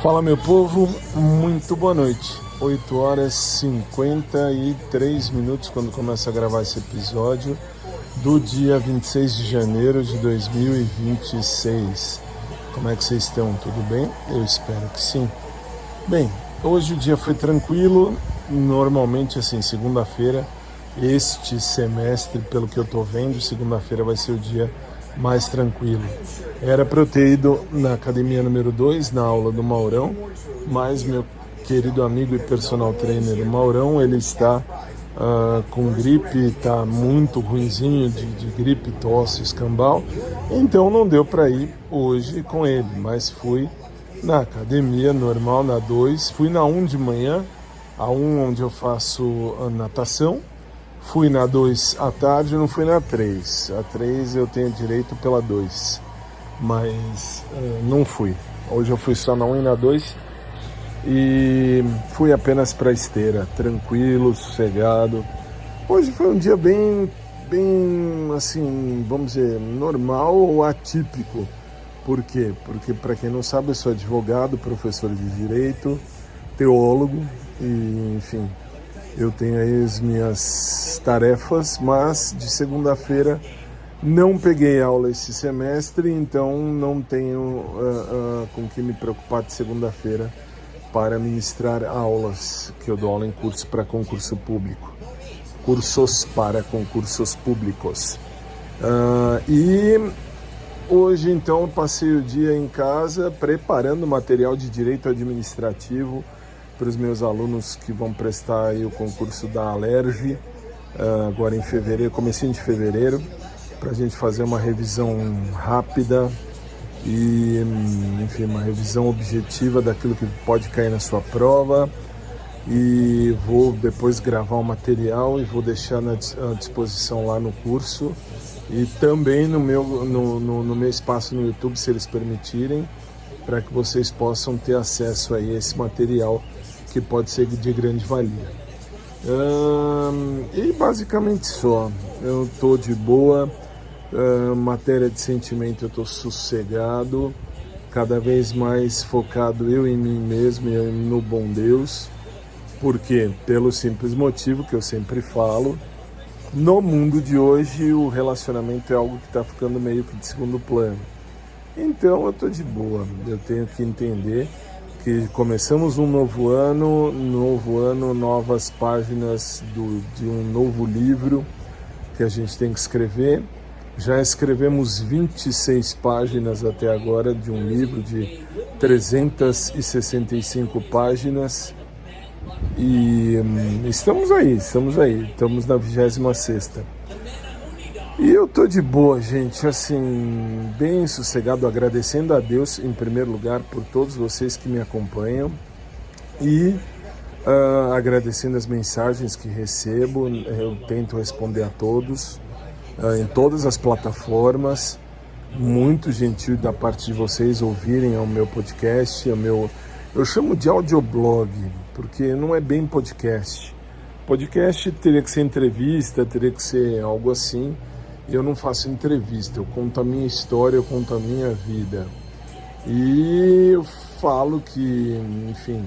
Fala, meu povo, muito boa noite. 8 horas e 53 minutos quando começa a gravar esse episódio do dia 26 de janeiro de 2026. Como é que vocês estão? Tudo bem? Eu espero que sim. Bem, hoje o dia foi tranquilo. Normalmente, assim, segunda-feira, este semestre, pelo que eu tô vendo, segunda-feira vai ser o dia mais tranquilo. Era para eu ter ido na academia número 2, na aula do Maurão, mas meu querido amigo e personal trainer, o Maurão, ele está com gripe, está muito ruinzinho de gripe, tosse, escambau, então não deu para ir hoje com ele, mas fui na academia normal, na 2, fui na 1 de manhã, a 1 onde eu faço natação, fui na 2 à tarde, não fui na 3. A 3 eu tenho direito pela 2, mas não fui. Hoje eu fui só na 1 e na 2 e fui apenas para a esteira, tranquilo, sossegado. Hoje foi um dia bem assim, vamos dizer, normal ou atípico. Por quê? Porque, para quem não sabe, eu sou advogado, professor de direito, teólogo e, enfim, eu tenho aí as minhas tarefas, mas de segunda-feira não peguei aula esse semestre, então não tenho com que me preocupar de segunda-feira para ministrar aulas, que eu dou aula em curso para concurso público. Cursos para concursos públicos. E hoje, então, eu passei o dia em casa preparando material de direito administrativo para os meus alunos que vão prestar aí o concurso da Alerj, agora em fevereiro, comecinho de fevereiro, para a gente fazer uma revisão rápida e, enfim, uma revisão objetiva daquilo que pode cair na sua prova. E vou depois gravar o material e vou deixar à disposição lá no curso e também no meu espaço no YouTube, se eles permitirem, para que vocês possam ter acesso a esse material que pode ser de grande valia. E basicamente só, eu estou de boa, matéria de sentimento eu estou sossegado, cada vez mais focado eu em mim mesmo e no bom Deus. Por quê? Pelo simples motivo que eu sempre falo, no mundo de hoje o relacionamento é algo que está ficando meio que de segundo plano. Então eu estou de boa, eu tenho que entender que começamos um novo ano, novas páginas de um novo livro que a gente tem que escrever. Já escrevemos 26 páginas até agora de um livro de 365 páginas e estamos na 26ª. E eu tô de boa, gente, assim, bem sossegado, agradecendo a Deus, em primeiro lugar, por todos vocês que me acompanham e agradecendo as mensagens que recebo. Eu tento responder a todos, em todas as plataformas. Muito gentil da parte de vocês ouvirem o meu podcast, eu chamo de audioblog, porque não é bem podcast. Podcast teria que ser entrevista, teria que ser algo assim. Eu não faço entrevista, eu conto a minha história, eu conto a minha vida. E eu falo que, enfim,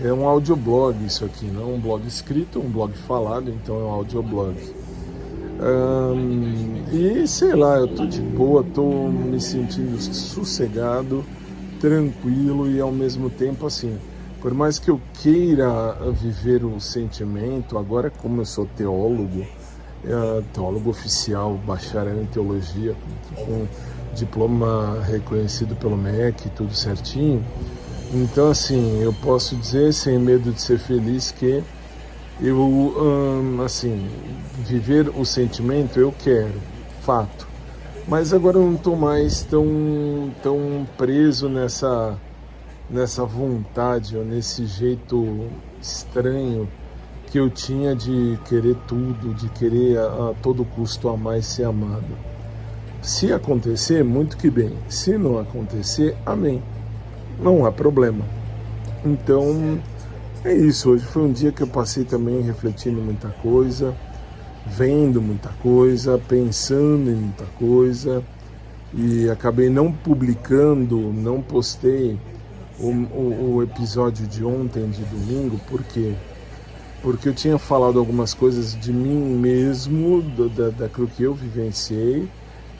é um audioblog isso aqui, não é um blog escrito, é um blog falado, então é um audioblog. E sei lá, eu tô de boa, tô me sentindo sossegado, tranquilo e ao mesmo tempo assim, por mais que eu queira viver o sentimento, agora como eu sou teólogo oficial, bacharel em teologia, com diploma reconhecido pelo MEC, tudo certinho. Então, assim, eu posso dizer, sem medo de ser feliz, que eu, assim, viver o sentimento eu quero, fato. Mas agora eu não estou mais tão preso nessa vontade ou nesse jeito estranho que eu tinha de querer tudo, de querer a todo custo amar e ser amado. Se acontecer, muito que bem. Se não acontecer, amém. Não há problema. Então, é isso. Hoje foi um dia que eu passei também refletindo muita coisa, vendo muita coisa, pensando em muita coisa, e acabei não publicando, não postei o episódio de ontem, de domingo, porque eu tinha falado algumas coisas de mim mesmo, daquilo que eu vivenciei,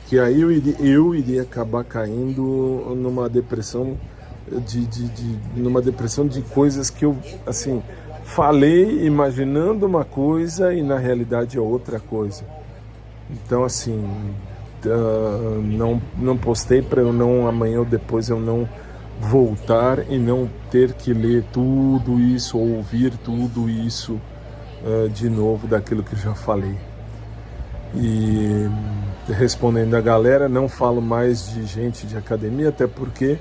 que aí eu iria acabar caindo numa depressão numa depressão de coisas que eu, assim, falei imaginando uma coisa e na realidade é outra coisa. Então, assim, não postei para eu não, amanhã ou depois eu não voltar e não ter que ler tudo isso ou ouvir tudo isso de novo daquilo que já falei. E respondendo a galera, não falo mais de gente de academia, até porque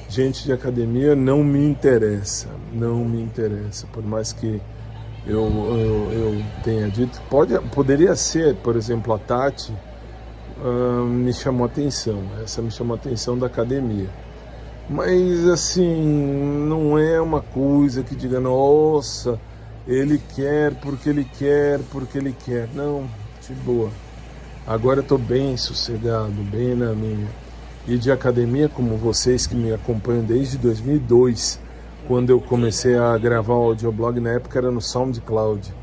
gente de academia não me interessa, por mais que eu tenha dito, poderia ser, por exemplo, a Tati me chamou a atenção, essa me chamou a atenção da academia, mas assim, não é uma coisa que diga, nossa, ele quer, não, de boa, agora eu tô bem sossegado, bem na minha. E de academia, como vocês que me acompanham desde 2002, quando eu comecei a gravar o audioblog, na época era no SoundCloud.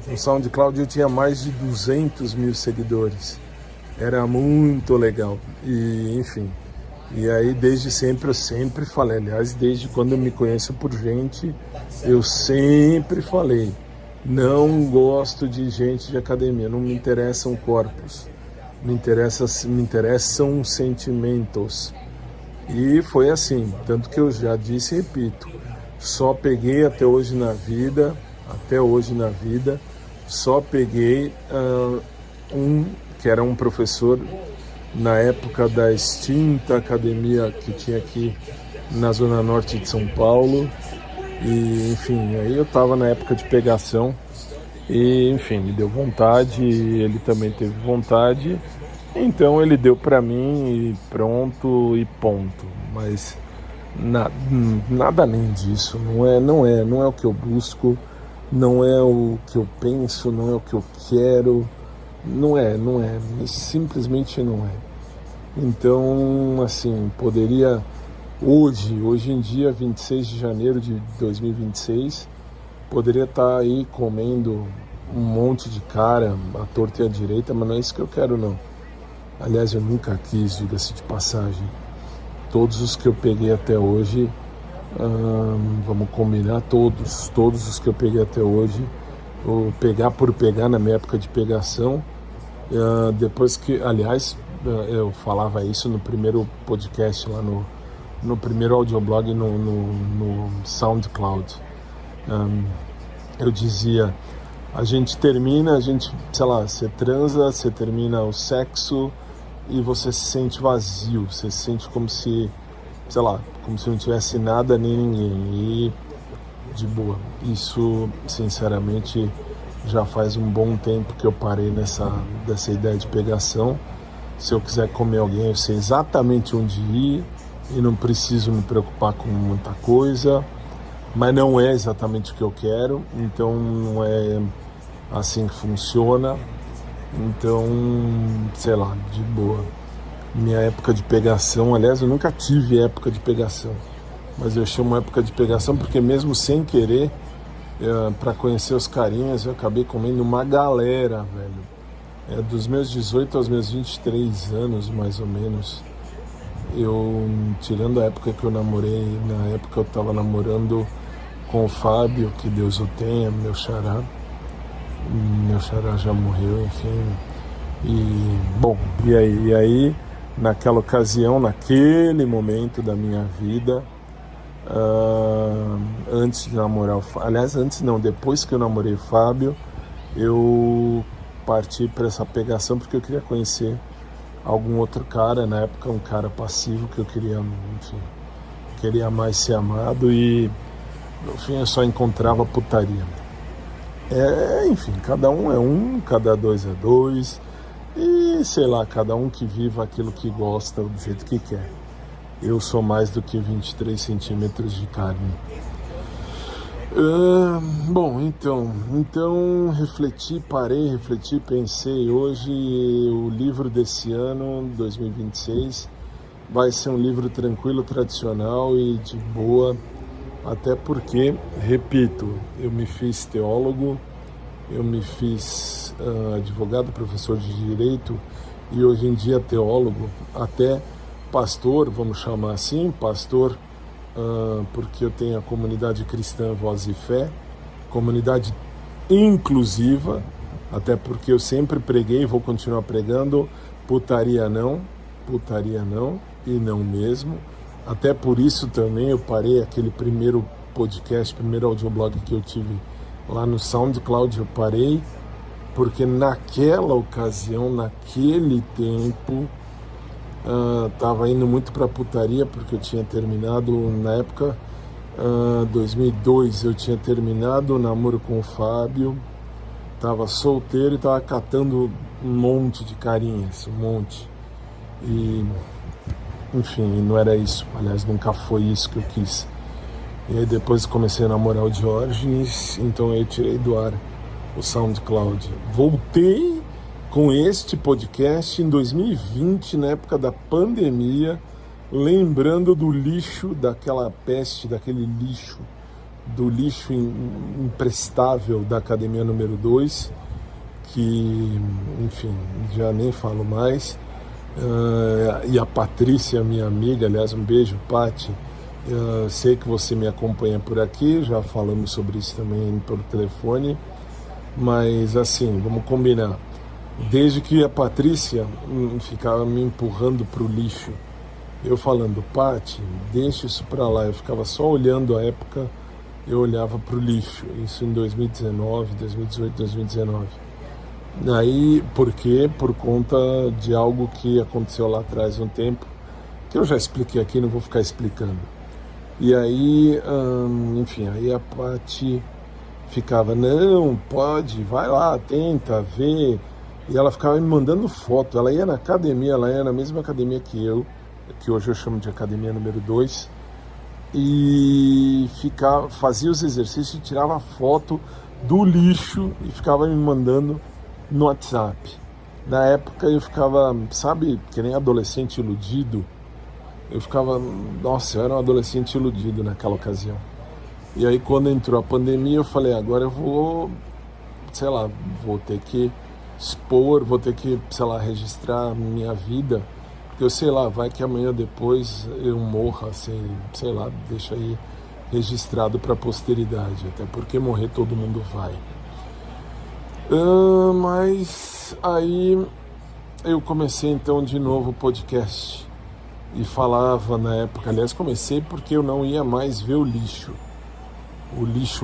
No SoundCloud eu tinha mais de 200 mil seguidores. Era muito legal. E, enfim, e aí desde sempre eu sempre falei, aliás, desde quando eu me conheço por gente, eu sempre falei, não gosto de gente de academia, não me interessam corpos. Me interessam sentimentos. E foi assim, tanto que eu já disse e repito, só peguei até hoje na vida, só peguei que era um professor na época da extinta academia que tinha aqui na zona norte de São Paulo. E enfim, aí eu tava na época de pegação. E, enfim, me deu vontade, ele também teve vontade, então ele deu pra mim e pronto e ponto. Mas nada além disso, não é o que eu busco, não é o que eu penso, não é o que eu quero, não é, simplesmente não é. Então, assim, poderia hoje em dia, 26 de janeiro de 2026, poderia estar aí comendo um monte de cara, à torta e à direita, mas não é isso que eu quero, não. Aliás, eu nunca quis, diga-se de passagem. Todos os que eu peguei até hoje, vamos combinar, todos os que eu peguei até hoje, ou pegar por pegar na minha época de pegação, depois que, aliás, eu falava isso no primeiro podcast, lá no primeiro audioblog no SoundCloud. Eu dizia, a gente termina, sei lá, você transa, você termina o sexo e você se sente vazio, você se sente como se, sei lá, como se não tivesse nada nem ninguém. E de boa, isso sinceramente já faz um bom tempo que eu parei dessa ideia de pegação. Se eu quiser comer alguém, eu sei exatamente onde ir e não preciso me preocupar com muita coisa. Mas não é exatamente o que eu quero, então não é assim que funciona. Então, sei lá, de boa. Minha época de pegação, aliás, eu nunca tive época de pegação, mas eu chamo época de pegação porque mesmo sem querer, para conhecer os carinhas, eu acabei comendo uma galera, velho. Dos meus 18 aos meus 23 anos, mais ou menos, eu, tirando a época que eu namorei, na época eu tava namorando com o Fábio, que Deus o tenha, meu xará já morreu, enfim, e bom, e aí naquela ocasião, naquele momento da minha vida, antes de namorar depois que eu namorei o Fábio, eu parti para essa pegação porque eu queria conhecer algum outro cara, na época um cara passivo que eu queria, enfim, queria mais ser amado e no fim eu só encontrava putaria. Enfim, cada um é um, cada dois é dois e sei lá, cada um que viva aquilo que gosta do jeito que quer. Eu sou mais do que 23 centímetros de carne. Bom, então refleti, pensei hoje, o livro desse ano, 2026, vai ser um livro tranquilo, tradicional e de boa, até porque, repito, eu me fiz teólogo, eu me fiz advogado, professor de direito e hoje em dia teólogo, até pastor, vamos chamar assim, pastor, porque eu tenho a comunidade cristã Voz e Fé, comunidade inclusiva, até porque eu sempre preguei e vou continuar pregando, putaria não e não mesmo. Até por isso também eu parei aquele primeiro podcast, primeiro audioblog que eu tive lá no SoundCloud, eu parei, porque naquela ocasião, naquele tempo, estava indo muito para putaria, porque eu tinha terminado, na época, 2002, eu tinha terminado o namoro com o Fábio, estava solteiro e estava catando um monte de carinhas, um monte. E, enfim, não era isso, aliás, nunca foi isso que eu quis. E aí depois comecei a namorar o Diógenes, então eu tirei do ar o SoundCloud. Voltei com este podcast em 2020, na época da pandemia, lembrando do lixo, daquela peste, daquele lixo, do lixo imprestável da Academia número 2, que, enfim, já nem falo mais. E a Patrícia, minha amiga, aliás, um beijo, Pati. Sei que você me acompanha por aqui, já falamos sobre isso também pelo telefone, mas assim, vamos combinar. Desde que a Patrícia ficava me empurrando para o lixo, eu falando, Pati, deixa isso para lá, eu ficava só olhando a época, eu olhava para o lixo, isso em 2019, 2018, 2019. Aí, por quê? Por conta de algo que aconteceu lá atrás um tempo, que eu já expliquei aqui, não vou ficar explicando. E aí, enfim, aí a Paty ficava, não, pode, vai lá, tenta, vê. E ela ficava me mandando foto, ela ia na academia, ela ia na mesma academia que eu, que hoje eu chamo de Academia número 2, e fazia os exercícios e tirava foto do lixo e ficava me mandando no WhatsApp. Na época eu ficava, sabe, que nem adolescente iludido. Eu ficava, nossa, eu era um adolescente iludido naquela ocasião. E aí quando entrou a pandemia eu falei, agora eu vou, sei lá, vou ter que expor, vou ter que, sei lá, registrar minha vida. Porque eu sei lá, vai que amanhã depois eu morra, assim, sei lá, deixa aí registrado para a posteridade. Até porque morrer todo mundo vai. Mas aí eu comecei então de novo o podcast e falava na época, aliás comecei porque eu não ia mais ver o lixo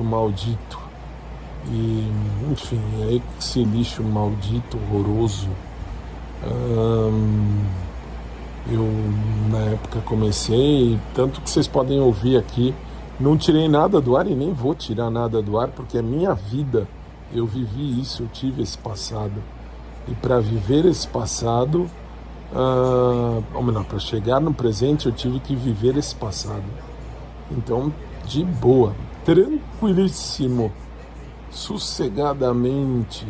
maldito, e enfim, aí esse lixo maldito, horroroso, eu na época comecei, tanto que vocês podem ouvir aqui, não tirei nada do ar e nem vou tirar nada do ar, porque é minha vida. Eu vivi isso, eu tive esse passado. E para viver esse passado, ou melhor, para chegar no presente, eu tive que viver esse passado. Então, de boa, tranquilíssimo, sossegadamente.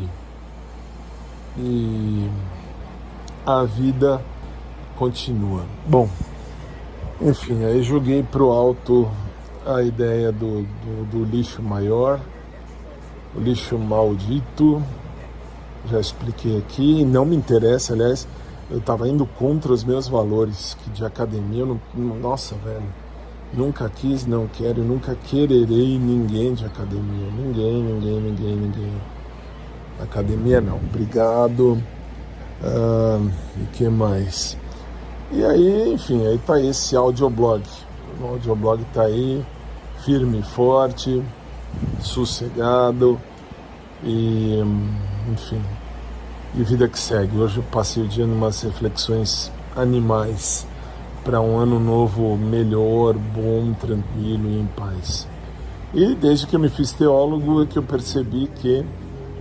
E a vida continua. Bom, enfim, aí joguei pro alto a ideia do lixo maior, o lixo maldito, já expliquei aqui, não me interessa, aliás, eu estava indo contra os meus valores que de academia, eu não, nossa, velho, nunca quis, não quero, nunca quererei ninguém de academia, ninguém, academia não, obrigado, e que mais? E aí, enfim, aí tá esse audioblog, o audioblog tá aí, firme e forte, sossegado e, enfim, e vida que segue. Hoje eu passei o dia em umas reflexões animais para um ano novo melhor, bom, tranquilo e em paz. E desde que eu me fiz teólogo é que eu percebi que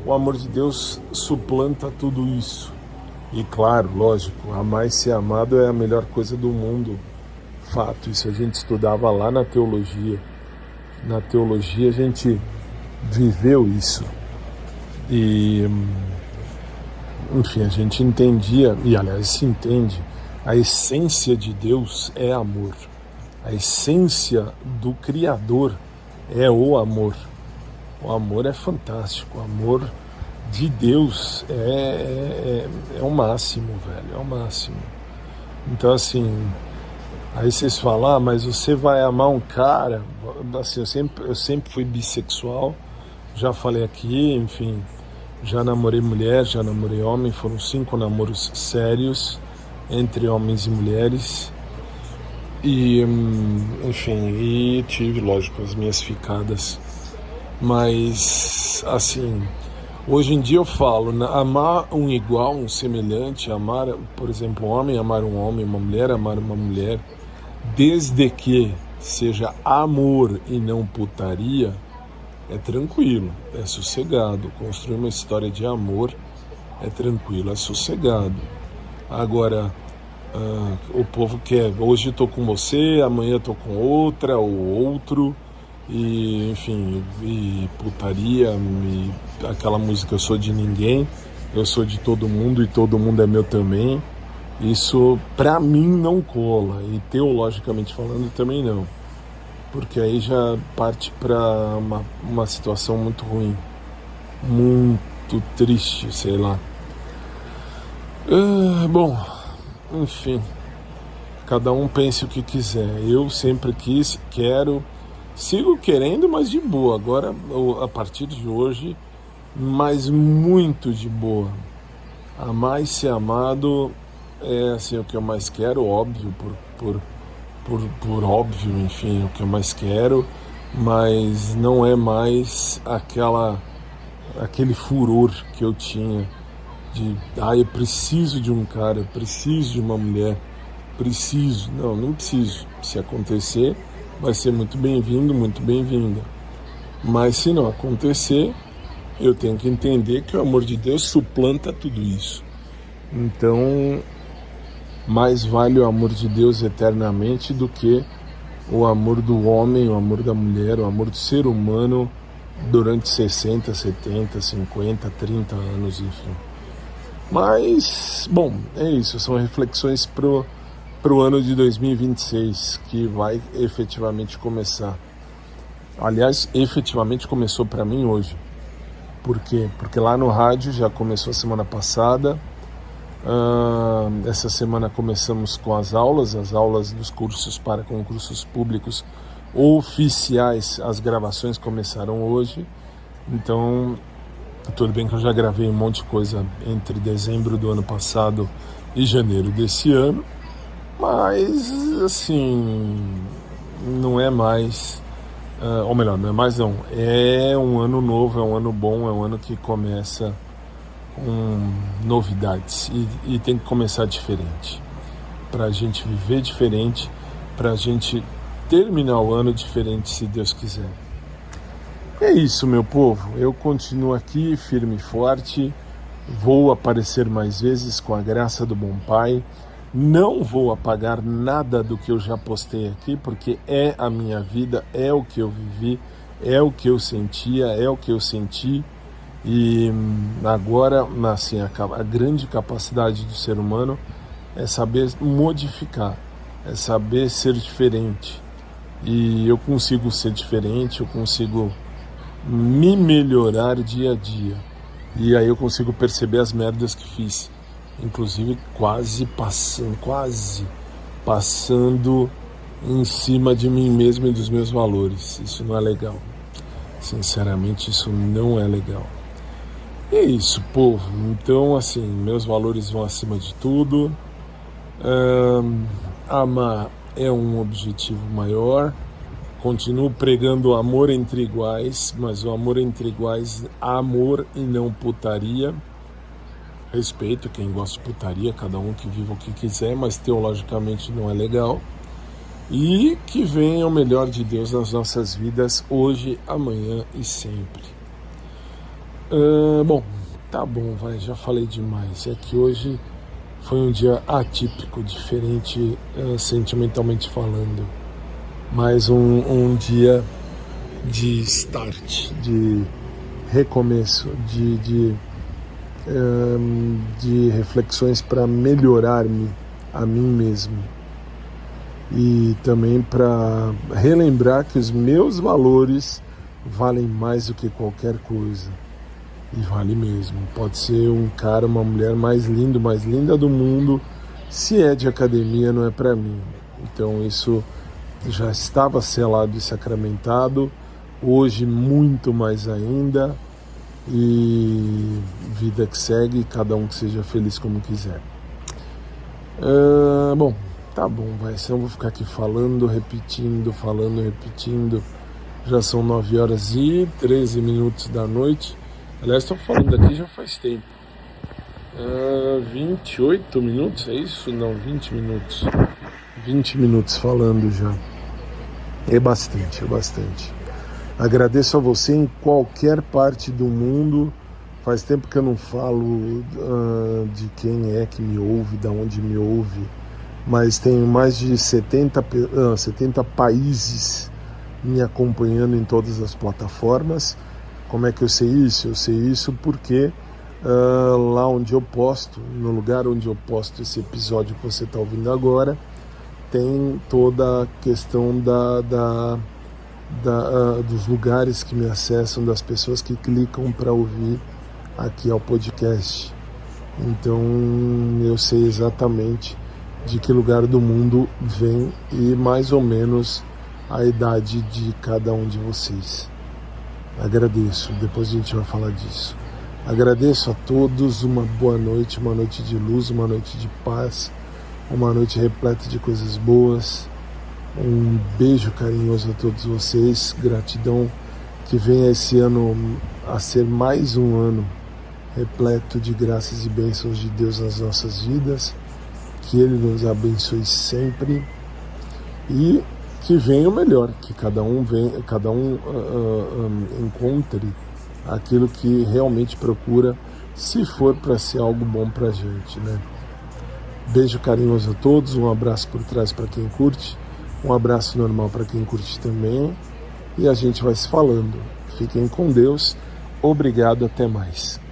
o amor de Deus suplanta tudo isso. E claro, lógico, amar e ser amado é a melhor coisa do mundo. Fato, isso a gente estudava lá na teologia. Na teologia a gente viveu isso. E, enfim, a gente entendia, e aliás se entende, A essência de Deus é amor. A essência do Criador é o amor. O amor é fantástico. O amor de Deus é o máximo, velho. É o máximo. Então, assim, aí vocês falam, mas você vai amar um cara... Assim, eu sempre fui bissexual, já falei aqui, enfim, já namorei mulher, já namorei homem, foram 5 namoros sérios entre homens e mulheres. E, enfim, e tive, lógico, as minhas ficadas. Mas, assim, hoje em dia eu falo, amar um igual, um semelhante, amar, por exemplo, um homem amar um homem, uma mulher amar uma mulher, desde que seja amor e não putaria, é tranquilo, é sossegado. Construir uma história de amor é tranquilo, é sossegado. Agora, o povo quer, hoje eu tô com você, amanhã eu tô com outra ou outro, e enfim, e putaria, aquela música Eu Sou de Ninguém, eu sou de todo mundo e todo mundo é meu também. Isso pra mim não cola, e teologicamente falando também não, porque aí já parte pra uma situação muito ruim, muito triste, sei lá. Bom, enfim, cada um pense o que quiser. Eu sempre quis, quero, sigo querendo, mas de boa. Agora, a partir de hoje, mas muito de boa. Amar e ser amado é assim, o que eu mais quero, óbvio, por óbvio, enfim, o que eu mais quero, mas não é mais aquele furor que eu tinha de, eu preciso de um cara, eu preciso de uma mulher, preciso. Não preciso. Se acontecer, vai ser muito bem-vindo, muito bem-vinda. Mas se não acontecer, eu tenho que entender que o amor de Deus suplanta tudo isso. Então, mais vale o amor de Deus eternamente do que o amor do homem, o amor da mulher, o amor do ser humano durante 60, 70, 50, 30 anos, enfim. Mas, bom, é isso, são reflexões pro ano de 2026, que vai efetivamente começar. Aliás, efetivamente começou para mim hoje. Por quê? Porque lá no rádio já começou a semana passada. Essa semana começamos com as aulas dos cursos para concursos públicos oficiais. As gravações começaram hoje. Então, tudo bem que eu já gravei um monte de coisa entre dezembro do ano passado e janeiro desse ano, mas, assim, não é mais, ou melhor, não é mais não, é um ano novo, é um ano bom, é um ano que começa com novidades e tem que começar diferente, para a gente viver diferente, para a gente terminar o ano diferente, se Deus quiser. É isso, meu povo, eu continuo aqui firme e forte, vou aparecer mais vezes com a graça do bom Pai, não vou apagar nada do que eu já postei aqui, porque é a minha vida, é o que eu vivi, é o que eu sentia, é o que eu senti, e agora, assim, a grande capacidade do ser humano é saber modificar, é saber ser diferente, e eu consigo ser diferente, eu consigo me melhorar dia a dia, e aí eu consigo perceber as merdas que fiz, inclusive quase passando em cima de mim mesmo e dos meus valores. Isso não é legal, sinceramente isso não é legal. E é isso, povo. Então, assim, meus valores vão acima de tudo. Amar é um objetivo maior. Continuo pregando o amor entre iguais, mas o amor entre iguais, amor e não putaria. Respeito quem gosta de putaria, cada um que viva o que quiser, mas teologicamente não é legal. E que venha o melhor de Deus nas nossas vidas, hoje, amanhã e sempre. Bom, tá bom, já falei demais. É que hoje foi um dia atípico, diferente, sentimentalmente falando. Mais um dia de start, de recomeço, de reflexões para melhorar-me a mim mesmo. E também para relembrar que os meus valores valem mais do que qualquer coisa. E vale mesmo. Pode ser um cara, uma mulher mais lindo, mais linda do mundo. Se é de academia, não é para mim. Então isso já estava selado e sacramentado. Hoje muito mais ainda. E vida que segue, cada um que seja feliz como quiser. Bom, tá bom, vai. Senão eu vou ficar aqui falando, repetindo. Já são 9h13 da noite. Aliás, estou falando aqui já faz tempo. 28 minutos, é isso? Não, 20 minutos. 20 minutos falando já. É bastante. Agradeço a você em qualquer parte do mundo. Faz tempo que eu não falo de quem é que me ouve, de onde me ouve. Mas tenho mais de 70 países me acompanhando em todas as plataformas. Como é que eu sei isso? Eu sei isso porque lá onde eu posto, no lugar onde eu posto esse episódio que você está ouvindo agora, tem toda a questão dos lugares que me acessam, das pessoas que clicam para ouvir aqui ao podcast. Então eu sei exatamente de que lugar do mundo vem e mais ou menos a idade de cada um de vocês. Agradeço, depois a gente vai falar disso. Agradeço a todos, uma boa noite, uma noite de luz, uma noite de paz, uma noite repleta de coisas boas. Um beijo carinhoso a todos vocês, gratidão, que venha esse ano a ser mais um ano repleto de graças e bênçãos de Deus nas nossas vidas, que Ele nos abençoe sempre e que venha o melhor, que cada um encontre aquilo que realmente procura, se for para ser algo bom para a gente, né? Beijo carinhoso a todos, um abraço por trás para quem curte, um abraço normal para quem curte também, e a gente vai se falando. Fiquem com Deus, obrigado, até mais.